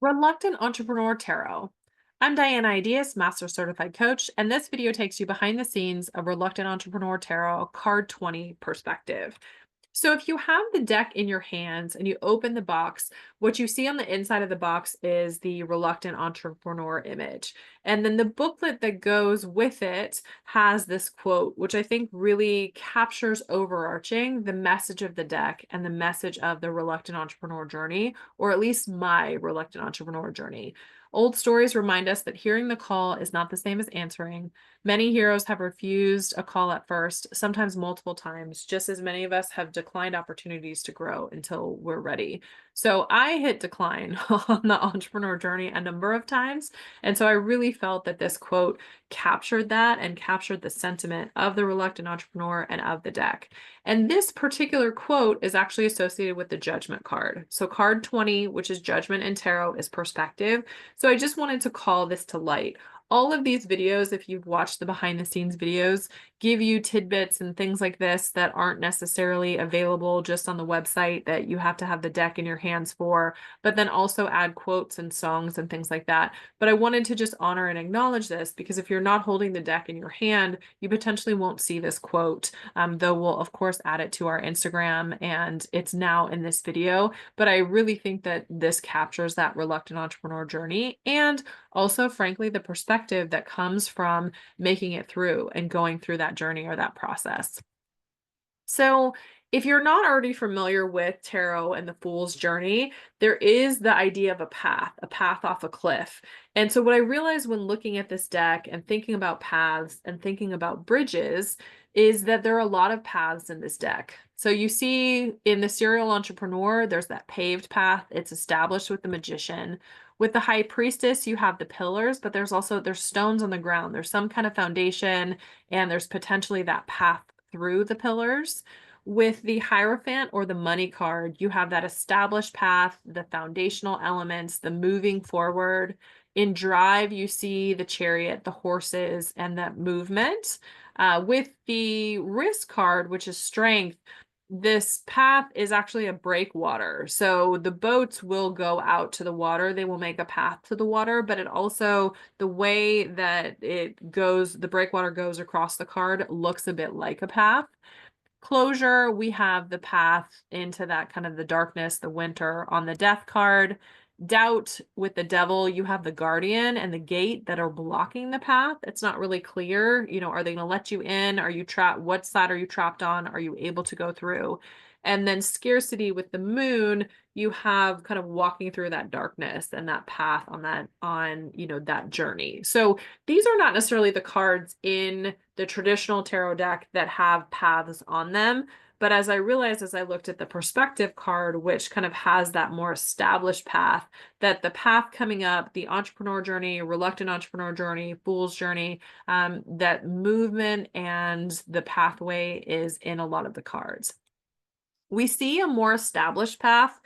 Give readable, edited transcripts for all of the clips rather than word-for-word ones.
Reluctant Entrepreneur Tarot. I'm Diana Ideas, Master Certified Coach, and this video takes you behind the scenes of Reluctant Entrepreneur Tarot Card 20 perspective. So, if you have the deck in your hands and you open the box, what you see on the inside of the box is the Reluctant Entrepreneur image. And then the booklet that goes with it has this quote, which I think really captures overarching the message of the deck and the message of the Reluctant Entrepreneur journey, or at least my Reluctant Entrepreneur journey. Old stories remind us that hearing the call is not the same as answering. Many heroes have refused a call at first, sometimes multiple times, just as many of us have declined opportunities to grow until we're ready. So I hit decline on the entrepreneur journey a number of times. And so I really felt that this quote captured that and captured the sentiment of the reluctant entrepreneur and of the deck. And this particular quote is actually associated with the judgment card. So card 20, which is judgment in tarot, is perspective. So I just wanted to call this to light. All of these videos, if you've watched the behind the scenes videos, give you tidbits and things like this that aren't necessarily available just on the website that you have to have the deck in your hands for, but then also add quotes and songs and things like that. But I wanted to just honor and acknowledge this because if you're not holding the deck in your hand, you potentially won't see this quote, though we'll of course add it to our Instagram and it's now in this video. But I really think that this captures that reluctant entrepreneur journey and also, frankly, the perspective that comes from making it through and going through that journey or that process. So, if you're not already familiar with tarot and the fool's journey, there is the idea of a path off a cliff. And so, what I realized when looking at this deck and thinking about paths and thinking about bridges is that there are a lot of paths in this deck. So, you see in the serial entrepreneur, there's that paved path, it's established with the magician. With the high priestess, you have the pillars, but there's stones on the ground. There's some kind of foundation, and there's potentially that path through the pillars. With the Hierophant or the money card, you have that established path, the foundational elements, the moving forward. In Drive, you see the chariot, the horses, and that movement. With the Risk card, which is strength, this path is actually a breakwater. So the boats will go out to the water. They will make a path to the water, but it also, the way that it goes, the breakwater goes across the card looks a bit like a path. Closure, we have the path into that kind of the darkness, the winter on the death card. Doubt with the devil, you have the guardian and the gate that are blocking the path. It's not really clear, are they going to let you in? Are you trapped? What side are you trapped on? Are you able to go through? And then scarcity with the moon, you have kind of walking through that darkness and that path that journey. So these are not necessarily the cards in the traditional tarot deck that have paths on them. But as I realized, as I looked at the perspective card, which kind of has that more established path, that the path coming up, the entrepreneur journey, reluctant entrepreneur journey, fool's journey, that movement and the pathway is in a lot of the cards. We see a more established path,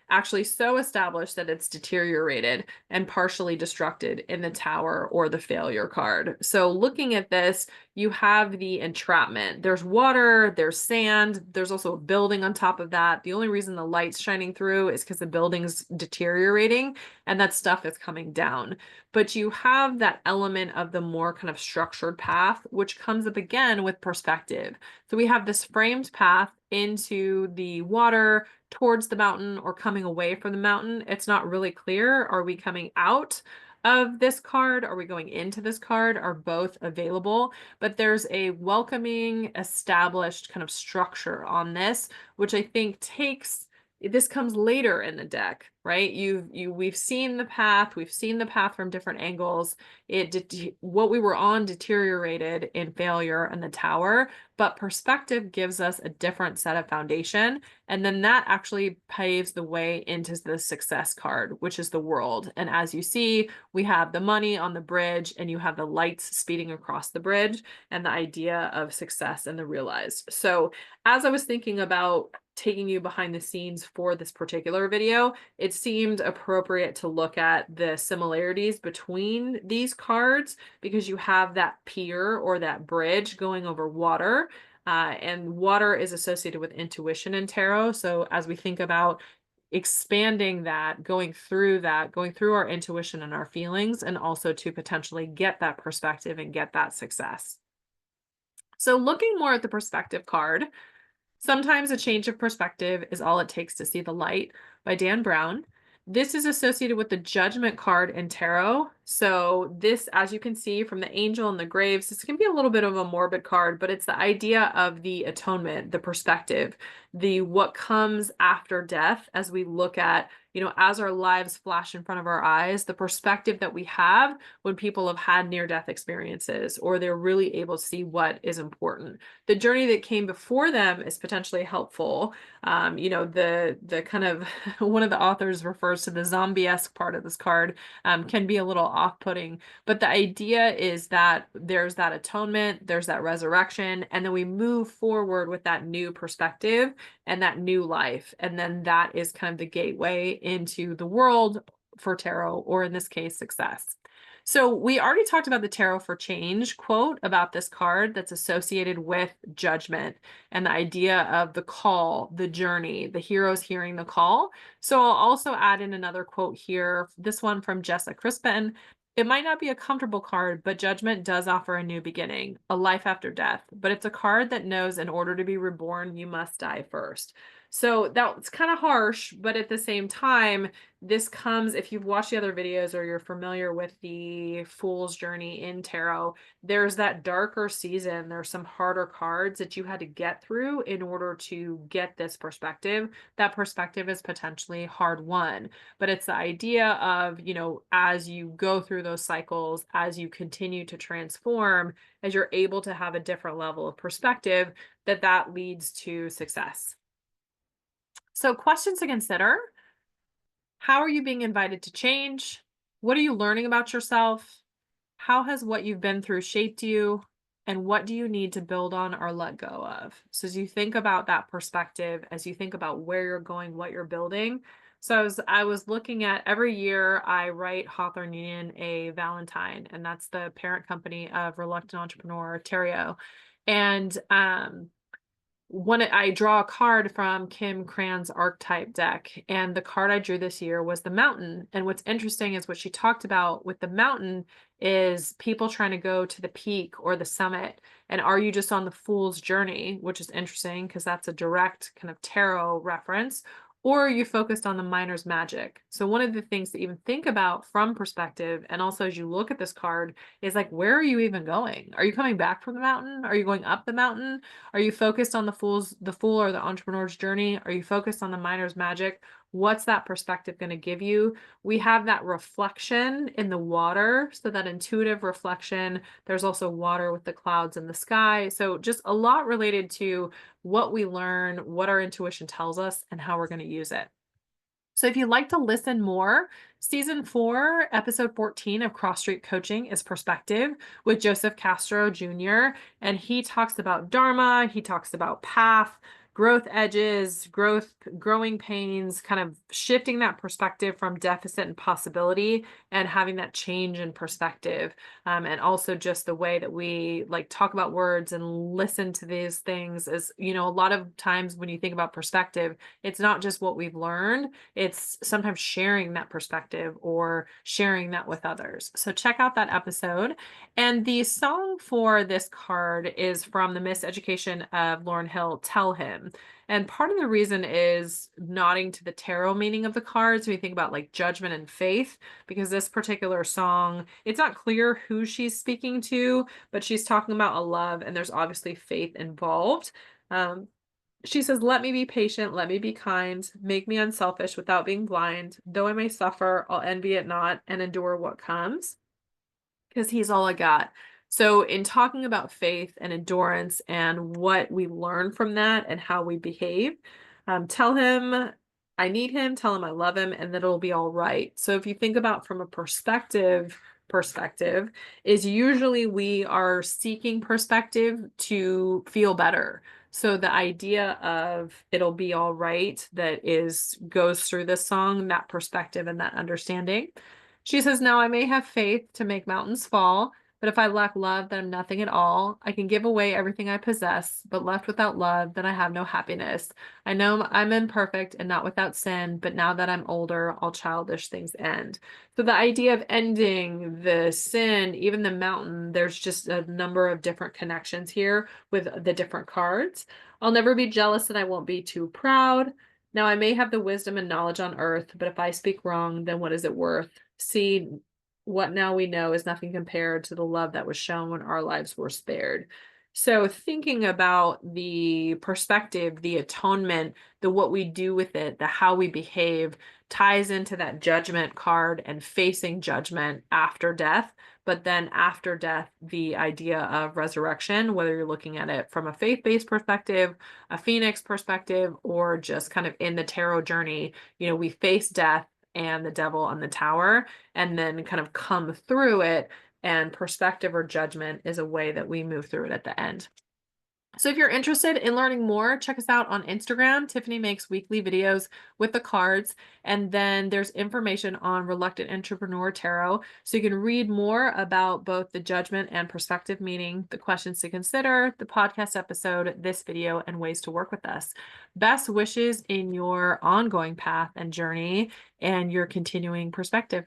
actually so established that it's deteriorated and partially destructed in the Tower or the Failure card. So looking at this, you have the entrapment. There's water, there's sand, there's also a building on top of that. The only reason the light's shining through is because the building's deteriorating and that stuff is coming down. But you have that element of the more kind of structured path, which comes up again with perspective. So we have this framed path into the water, towards the mountain, or coming away from the mountain. It's not really clear. Are we coming out of this card? Are we going into this card? Are both available? But there's a welcoming, established kind of structure on this, which I think this comes later in the deck, right? We've seen the path, from different angles. What we were on deteriorated in Failure and the Tower, but perspective gives us a different set of foundation. And then that actually paves the way into the success card, which is the World. And as you see, we have the money on the bridge and you have the lights speeding across the bridge and the idea of success and the realized. So as I was thinking about taking you behind the scenes for this particular video, it seemed appropriate to look at the similarities between these cards because you have that pier or that bridge going over water. And water is associated with intuition in tarot. So as we think about expanding that, going through our intuition and our feelings, and also to potentially get that perspective and get that success. So looking more at the perspective card, sometimes a change of perspective is all it takes to see the light by Dan Brown. This is associated with the Judgment card in tarot. So this, as you can see from the angel and the graves, this can be a little bit of a morbid card, but it's the idea of the atonement, the perspective, the what comes after death as we look at, as our lives flash in front of our eyes, the perspective that we have when people have had near-death experiences, or they're really able to see what is important. The journey that came before them is potentially helpful. The kind of one of the authors refers to the zombie-esque part of this card, can be a little off-putting, but the idea is that there's that atonement, there's that resurrection, and then we move forward with that new perspective and that new life. And then that is kind of the gateway into the world for tarot, or in this case, success. So we already talked about the Tarot for Change quote about this card that's associated with judgment and the idea of the call, the journey, the heroes hearing the call. So I'll also add in another quote here, this one from Jessa Crispin. It might not be a comfortable card, but judgment does offer a new beginning, a life after death. But it's a card that knows in order to be reborn, you must die first. So that's kind of harsh, but at the same time, this comes, if you've watched the other videos or you're familiar with the Fool's Journey in tarot, there's that darker season. There's some harder cards that you had to get through in order to get this perspective. That perspective is potentially hard won, but it's the idea of, as you go through those cycles, as you continue to transform, as you're able to have a different level of perspective, that leads to success. So questions to consider. How are you being invited to change? What are you learning about yourself? How has what you've been through shaped you? And what do you need to build on or let go of? So as you think about that perspective, as you think about where you're going, what you're building. So I was looking at, every year I write Hawthorne Union a Valentine, and that's the parent company of Reluctant Entrepreneur, Terrio. And when I draw a card from Kim Cran's archetype deck, and the card I drew this year was the mountain. And what's interesting is what she talked about with the mountain is people trying to go to the peak or the summit. And are you just on the fool's journey, which is interesting because that's a direct kind of tarot reference, or are you focused on the miner's magic? So one of the things to even think about from perspective, and also as you look at this card, is like, where are you even going? Are you coming back from the mountain? Are you going up the mountain? Are you focused on the fool or the entrepreneur's journey? Are you focused on the miner's magic? What's that perspective going to give you? We have that reflection in the water, so that intuitive reflection. There's also water with the clouds in the sky. So just a lot related to what we learn, what our intuition tells us, and how we're going to use it. So if you'd like to listen more, season 4, episode 14 of Cross Street Coaching is Perspective with Joseph Castro Jr. And he talks about Dharma, he talks about path, growth edges, growing pains, kind of shifting that perspective from deficit and possibility and having that change in perspective. And also just the way that we like talk about words and listen to these things is, a lot of times when you think about perspective, it's not just what we've learned, it's sometimes sharing that perspective or sharing that with others. So check out that episode. And the song for this card is from the Miseducation of Lauryn Hill, Tell Him. And part of the reason is nodding to the tarot meaning of the cards when you think about like judgment and faith, because this particular song, it's not clear who she's speaking to, but she's talking about a love and there's obviously faith involved. She says, let me be patient, let me be kind, make me unselfish without being blind. Though I may suffer, I'll envy it not and endure what comes, because he's all I got. So in talking about faith and endurance and what we learn from that and how we behave, tell him I need him, tell him I love him, and that it'll be all right. So if you think about from a perspective is usually we are seeking perspective to feel better. So the idea of it'll be all right that goes through this song, that perspective and that understanding. She says, now I may have faith to make mountains fall, But if I lack love, then I'm nothing at all. I can give away everything I possess, but left without love, then I have no happiness. I know I'm imperfect and not without sin, but now that I'm older, all childish things end. So the idea of ending the sin, even the mountain, there's just a number of different connections here with the different cards. I'll never be jealous and I won't be too proud. Now I may have the wisdom and knowledge on earth, but if I speak wrong, then what is it worth? See, what now we know is nothing compared to the love that was shown when our lives were spared. So thinking about the perspective, the atonement, the what we do with it, the how we behave ties into that judgment card and facing judgment after death. But then after death, the idea of resurrection, whether you're looking at it from a faith-based perspective, a phoenix perspective, or just kind of in the tarot journey, we face death and the devil on the tower and then kind of come through it. And perspective or judgment is a way that we move through it at the end. So if you're interested in learning more, check us out on Instagram. Tiffany makes weekly videos with the cards. And then there's information on Reluctant Entrepreneur Tarot. So you can read more about both the judgment and perspective meaning, the questions to consider, the podcast episode, this video, and ways to work with us. Best wishes in your ongoing path and journey and your continuing perspective.